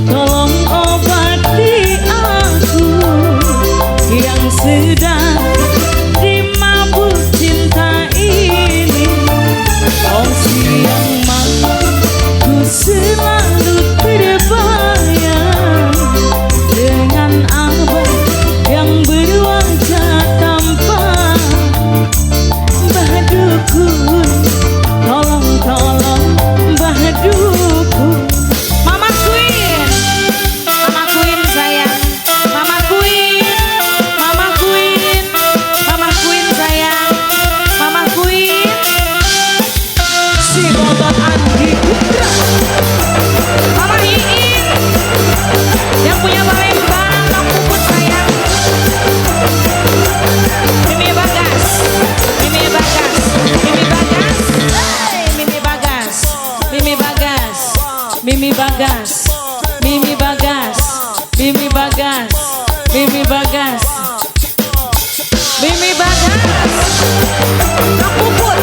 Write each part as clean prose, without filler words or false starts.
tolong obati aku yang sedang dimabuk cinta ini. Oh siang malam ku selalu terbayang dengan abang yang berwajah tampan. Mbah Dukun, tolong Mbah Dukun. Mama Queen sayang, Mama Queen sayang, Mama Queen. Si Bobot Andi Putra, Mama Iin yang punya Palembang, Bang Puput sayang. Mimi Bagas, Mimi Bagas, Mimi Bagas, hey, Mimi Bagas, Mimi Bagas, Mimi Bagas, Mimi Bagas, Mimi Bagas, Mimi Bagas, Mimi Bagas. Bang Puput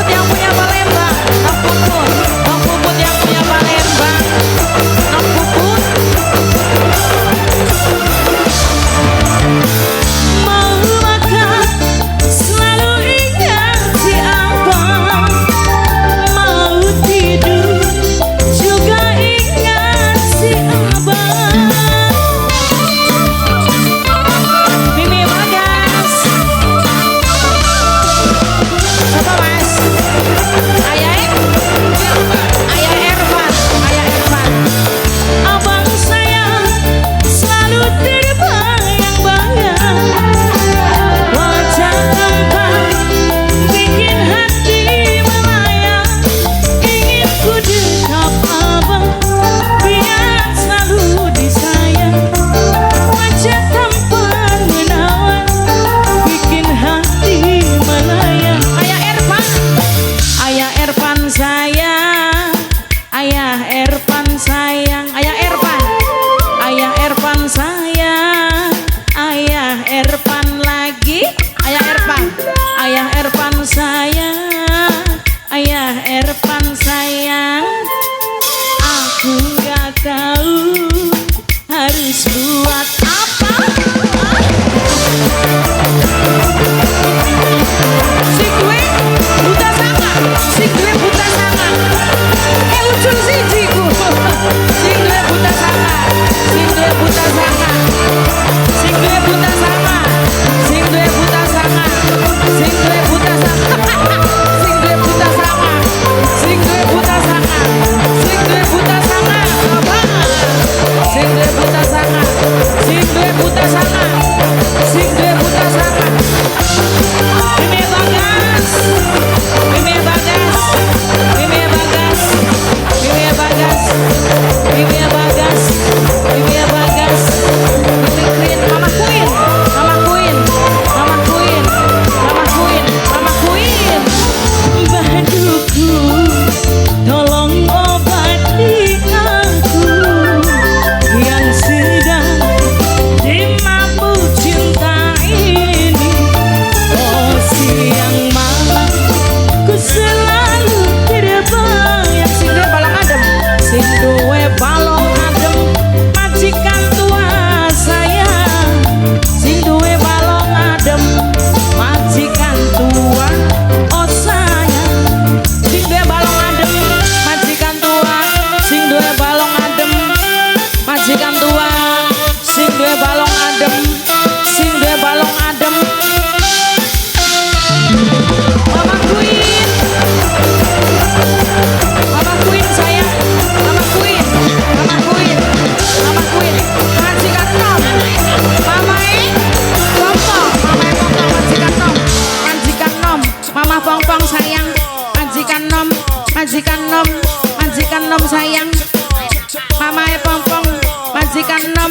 yang punya Palembang, Bang Puput yang punya Palembang, Bang Puput. Maukah selalu ingat si abang, mau tidur juga ingat si abang. Mimi Bagas, apa mas? Ayah Ervan, abang sayang selalu terbayang-bayang. Wajah tampan bikin hati melayang. Ingin ku dekap abang biar selalu disayang. Wajah tampan menawan bikin hati melayang. Ayah Ervan sayang, Ayah Ervan sayang, Ayah Ervan sayang, Ayah Ervan lagi, Ayah Ervan sayang, Ayah Ervan sayang. Aku nggak tahu harus buat apa. Si gue buta sangat, si gue buta sangat. Ujung sijiku. Si gue buta sangat, si gue buta sangat, si gue buta sangat, si gue buta sangat, si gue buta sangat, si gue buta sangat, si gue buta sangat, si gue buta sangat. Si gue buta sangat, si gue buta sangat, si gue buta sangat. Mimi Bagas, Mimi Bagas, Mimi Bagas, Mimi Bagas, Mimi Bagas, Mimi Bagas, Mimi Queen, Mama Queen, Mama Queen, Mama Queen, Mama Queen, Mama Queen. Mbah Dukun, tolong obati aku yang sedang dimabuk cinta ini. Oh siang malam ku selalu terbayang. Sing duwe balong adem, sing duwe balong adem, majikan tua sayang. Sing duwe balong adem, majikan tua oh sayang. Sing duwe balong adem, majikan tua. Sing duwe balong adem, majikan tua. Sing duwe balong adem, sing duwe balong adem. Mama Queen, Mama Queen sayang, Mama Queen, Mama Queen, Mama Queen. Majikan nom, Mama Pompong, Mama Pompong, majikan nom, majikan nom. Mama Pompong sayang, majikan nom, majikan nom, majikan nom sayang. Mama Pompong, majikan nom,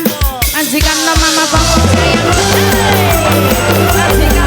majikan nom. Mama Pompong sayang. Majikan